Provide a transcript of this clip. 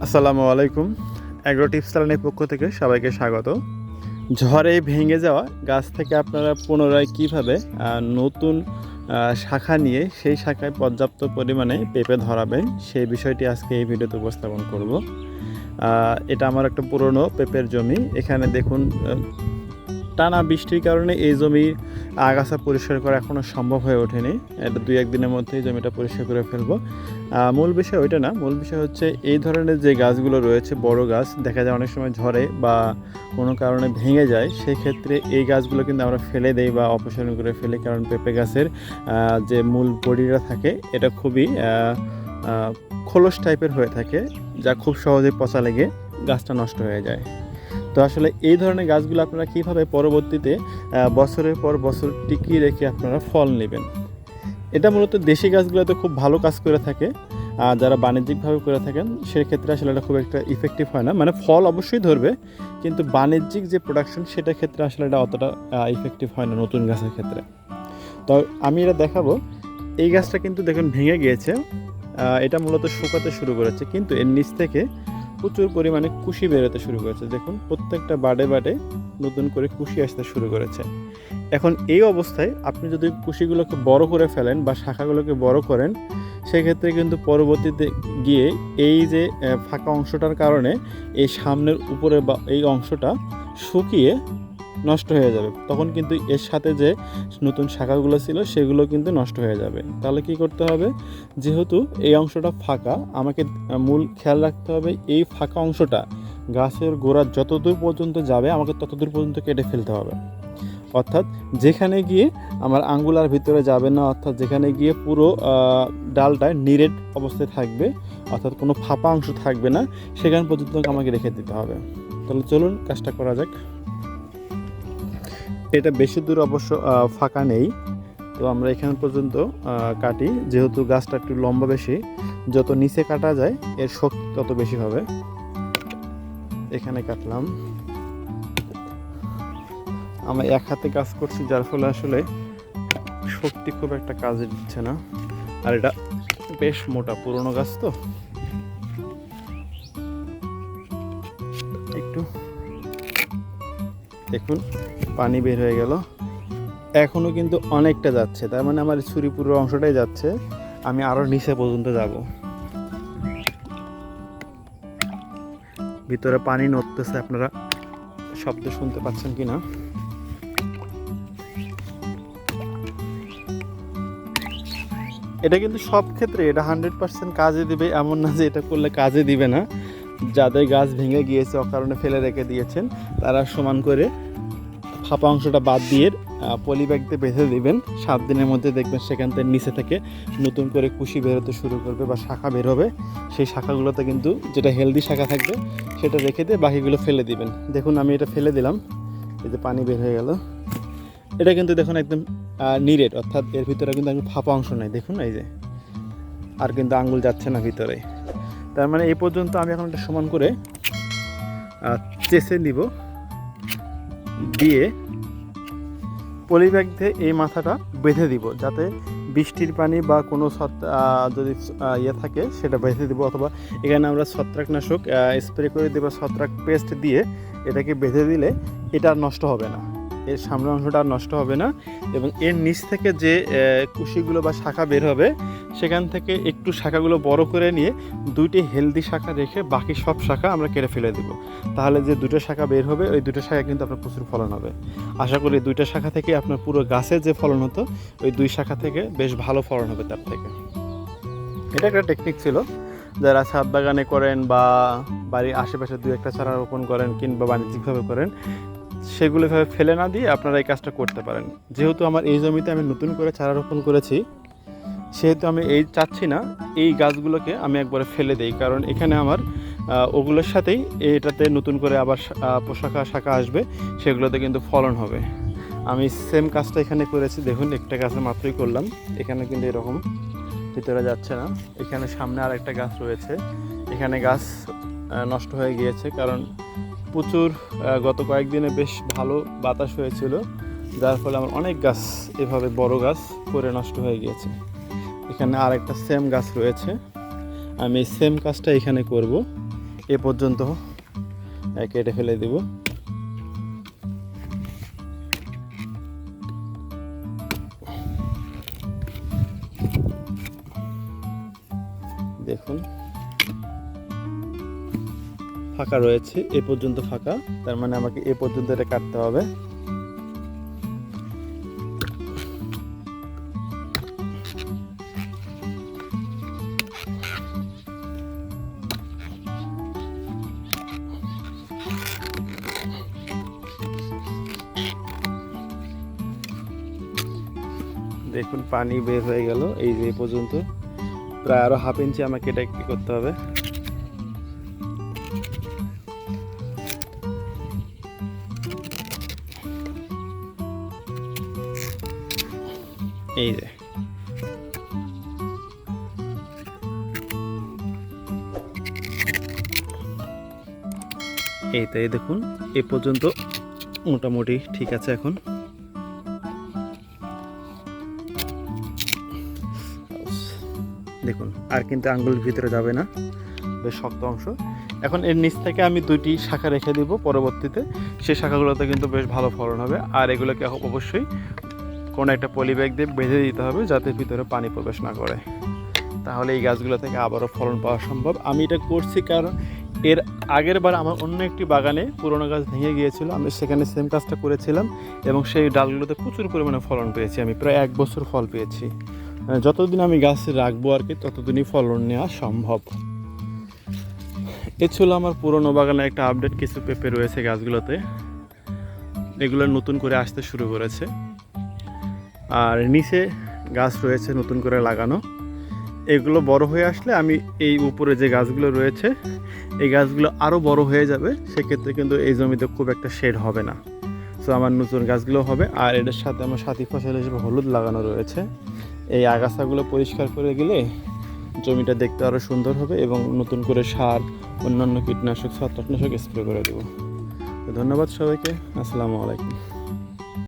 আসসালামু আলাইকুম। Agro tips চ্যানেলের পক্ষ থেকে সবাইকে স্বাগত। ঝড়ে ভেঙে যাওয়া গাছ থেকে আপনারা পুনরায় কীভাবে নতুন শাখা নিয়ে সেই শাখায় পর্যাপ্ত পরিমাণে পেঁপে ধরাবেন, সেই বিষয়টি আজকে এই ভিডিওতে উপস্থাপন করব। এটা আমার একটা পুরনো পেঁপের জমি। এখানে দেখুন টানা বৃষ্টির কারণে এই জমির আগাছা পরিষ্কার করা এখনও সম্ভব হয়ে ওঠেনি। এটা 2-1 দিনের মধ্যেই জমিটা পরিষ্কার করে ফেলবো। মূল বিষয় ওইটা না, মূল বিষয় হচ্ছে এই ধরনের যে গাছগুলো রয়েছে, বড় গাছ দেখা যায় অনেক সময় ঝড়ে বা কোনো কারণে ভেঙে যায়, সেই ক্ষেত্রে এই গাছগুলো কিন্তু আমরা ফেলে দেই বা অপসারণ করে ফেলি। কারণ পেঁপে গাছের যে মূল বডিটা থাকে এটা খুবই খোলস টাইপের হয়ে থাকে, যা খুব সহজেই পচা লেগে গাছটা নষ্ট হয়ে যায়। তো আসলে এই ধরনের গাছগুলো আপনারা কীভাবে পরবর্তীতে বছরের পর বছর টিকিয়ে রেখে আপনারা ফল নেবেন, এটা মূলত দেশি গাছগুলোতে খুব ভালো কাজ করে থাকে। যারা বাণিজ্যিকভাবে করে থাকেন সেক্ষেত্রে আসলে এটা খুব একটা ইফেক্টিভ হয় না। মানে ফল অবশ্যই ধরবে, কিন্তু বাণিজ্যিক যে প্রোডাকশন সেটার ক্ষেত্রে আসলে এটা অতটা ইফেক্টিভ হয় না নতুন গাছের ক্ষেত্রে। তো আমি এটা দেখাবো। এই গাছটা কিন্তু দেখুন ভেঙে গিয়েছে। এটা মূলত শুকাতে শুরু করেছে, কিন্তু এর নিচ থেকে প্রচুর পরিমাণে কুশি বেরোতে শুরু করেছে। দেখুন প্রত্যেকটা বাডে বাডে নতুন করে কুশি আসতে শুরু করেছে। এখন এই অবস্থায় আপনি যদি কুশিগুলোকে বড় করে ফেলেন বা শাখাগুলোকে বড় করেন, সেক্ষেত্রে কিন্তু পরবর্তীতে গিয়ে এই যে ফাঁকা অংশটার কারণে এই সামনের উপরে বা এই অংশটা শুকিয়ে নষ্ট হয়ে যাবে। তখন কিন্তু এর সাথে যে নতুন শাখাগুলো ছিল সেগুলো কিন্তু নষ্ট হয়ে যাবে। তাহলে কি করতে হবে, যেহেতু এই অংশটা ফাঁকা, আমাকে মূল খেয়াল রাখতে হবে এই ফাঁকা অংশটা গাছের গোড়া যতদূর পর্যন্ত যাবে আমাকে ততদূর পর্যন্ত কেটে ফেলতে হবে। অর্থাৎ যেখানে গিয়ে আমার আঙ্গুলার ভিতরে যাবে না, অর্থাৎ যেখানে গিয়ে পুরো ডালটা নিরেট অবস্থায় থাকবে, অর্থাৎ কোনো ফাঁপা অংশ থাকবে না, সেখান পর্যন্ত আমাকে রেখে দিতে হবে। তাহলে চলুন কাজটা করা যাক। এটা বেশি দূর অবশ্য ফাঁকা নেই, তো আমরা এখান পর্যন্ত কাটি। যেহেতু গাছটা একটু লম্বা বেশি, যত নিচে কাটা যায় এর শক্তি তত বেশি হবে। এখানে কাটলাম। আমরা এক হাতে কাজ করছি, যার ফলে আসলে শক্তি খুব একটা কাজে দিচ্ছে না। আর এটা বেশ মোটা, পুরনো গাছ তো একটু দেখুন পানি বের হয়ে গেল। এখনও কিন্তু অনেকটা যাচ্ছে, তার মানে আমার ছুরি পুরো অংশটাই যাচ্ছে। আমি আরও নিচে পর্যন্ত যাব। ভিতরে পানি নড়তেছে, আপনারা শব্দ শুনতে পাচ্ছেন কি না? এটা কিন্তু সব ক্ষেত্রে এটা 100% কাজে দিবে এমন না যে এটা করলে কাজে দিবে না। যাদের গাছ ভেঙে গিয়েছে অকারণে ফেলে রেখে দিয়েছেন, তারা সমান করে ফাঁপা অংশটা বাদ দিয়ে পলি ব্যাগ দিয়ে বেঁধে দিবেন। 7 দিনের মধ্যে দেখবেন সেখান থেকে নিচে থেকে নতুন করে কুশি বেরোতে শুরু করবে বা শাখা বের হবে। সেই শাখাগুলোতে কিন্তু যেটা হেলদি শাখা থাকবে সেটা রেখে দিয়ে বাকিগুলো ফেলে দিবেন। দেখুন আমি এটা ফেলে দিলাম, এই যে পানি বের হয়ে গেল। এটা কিন্তু দেখুন একদম নিরেট, অর্থাৎ এর ভিতরে কিন্তু একদম ফাঁপা অংশ নেই। দেখুন এই যে, আর কিন্তু আঙ্গুল যাচ্ছে না ভিতরে। তার মানে এই পর্যন্ত আমি এখন এটা সমান করে চেষে নিব, দিয়ে পলিব্যাগ দিয়ে এই মাথাটা বেঁধে দিব, যাতে বৃষ্টির পানি বা কোনো যদি ইয়ে থাকে সেটা বেঁধে দিব। অথবা এখানে আমরা ছত্রাকনাশক স্প্রে করে দেবো, ছত্রাক পেস্ট দিয়ে এটাকে বেঁধে দিলে এটা আর নষ্ট হবে না, এর সামনের অংশটা আর নষ্ট হবে না। এবং এর নিচ থেকে যে কুশিগুলো বা শাখা বের হবে, সেখান থেকে একটু শাখাগুলো বড় করে নিয়ে 2টি হেলদি শাখা রেখে বাকি সব শাখা আমরা কেটে ফেলে দেবো। তাহলে যে 2টো শাখা বের হবে, ওই 2টো শাখা কিন্তু আপনার প্রচুর ফলন হবে। আশা করি 2টা শাখা থেকে আপনার পুরো গাছের যে ফলন হতো, ওই 2 শাখা থেকে বেশ ভালো ফলন হবে তার থেকে। এটা একটা টেকনিক ছিল, যারা ছাদ বাগানে করেন বা বাড়ির আশেপাশে 2-1টা চারা রোপণ করেন কিংবা বাণিজ্যিকভাবে করেন, সেগুলো এভাবে ফেলে না দিয়ে আপনারা এই কাজটা করতে পারেন। যেহেতু আমার এই জমিতে আমি নতুন করে চারা রোপণ করেছি, সেহেতু আমি চাচ্ছি না এই গাছগুলোকে আমি একবারে ফেলে দেই, কারণ এখানে আমার ওগুলোর সাথেই এটাতে নতুন করে আবার পোশাকা শাখা আসবে, সেগুলোতে কিন্তু ফলন হবে। আমি সেম কাজটা এখানে করেছি। দেখুন একটা গাছে মাত্রই করলাম, এখানে কিন্তু এরকম ভিতরে যাচ্ছে না। এখানে সামনে আর একটা গাছ রয়েছে, এখানে গাছ নষ্ট হয়ে গিয়েছে, কারণ প্রচুর গত কয়েকদিনে বেশ ভালো বাতাস হয়েছিল, যার ফলে আমার অনেক গাছ এভাবে বড় গাছ পড়ে নষ্ট হয়ে গিয়েছে। এখানে আর একটা সেম গাছ রয়েছে, আমি সেম কাজটা এখানে করব। এ পর্যন্ত কেটে ফেলে দেব। দেখুন ফাঁকা রয়েছে, এ পর্যন্ত ফাঁকা, তার মানে আমাকে এ পর্যন্ত এটা কাটতে হবে। দেখুন পানি বের হয়ে গেল, এই যে পর্যন্ত প্রায় আরো হাফ ইঞ্চি আমাকে এটা কি করতে হবে। এই যে এই তো, এই দেখুন এ পর্যন্ত মোটামুটি ঠিক আছে। এখন দেখুন আর কিন্তু আঙ্গুলের ভিতরে যাবে না, বেশ শক্ত অংশ। এখন এর নিচ থেকে আমি 2টি শাখা রেখে দিব, পরবর্তীতে সেই শাখাগুলোতে কিন্তু বেশ ভালো ফলন হবে। আর এগুলোকে অবশ্যই কোনো একটা পলি ব্যাগ দিয়ে বেঁধে দিতে হবে, যাতে ভিতরে পানি প্রবেশ না করে, তাহলে এই গাছগুলো থেকে আবারও ফলন পাওয়া সম্ভব। আমি এটা করছি কারণ এর আগের বার আমার অন্য একটি বাগানে পুরোনো গাছ ভেঙে গিয়েছিল, আমি সেখানে সেম কাজটা করেছিলাম এবং সেই ডালগুলোতে প্রচুর পরিমাণে ফলন পেয়েছি। আমি প্রায় 1 বছর ফল পেয়েছি। যতদিন আমি গাছ রাখবো আর কি, ততদিনই ফলন নেওয়া সম্ভব। এ ছিল আমার পুরোনো বাগানের একটা আপডেট। কিছু পেঁপে রয়েছে গাছগুলোতে, এগুলো নতুন করে আসতে শুরু করেছে। আর নিচে গাছ রয়েছে নতুন করে লাগানো, এগুলো বড় হয়ে আসলে আমি এই উপরে যে গাছগুলো রয়েছে এই গাছগুলো আরও বড় হয়ে যাবে, সেক্ষেত্রে কিন্তু এই জমিতে খুব একটা শেড হবে না। সো আমার নতুন গাছগুলো হবে। আর এটার সাথে আমার সাথী ফসল হিসেবে হলুদ লাগানো রয়েছে। এই আগাছাগুলো পরিষ্কার করে গেলে জমিটা দেখতে আরও সুন্দর হবে এবং নতুন করে সার, অন্যান্য কীটনাশক, ছত্রাকনাশক স্প্রে করে দেবো। তো ধন্যবাদ সবাইকে, আসসালামু আলাইকুম।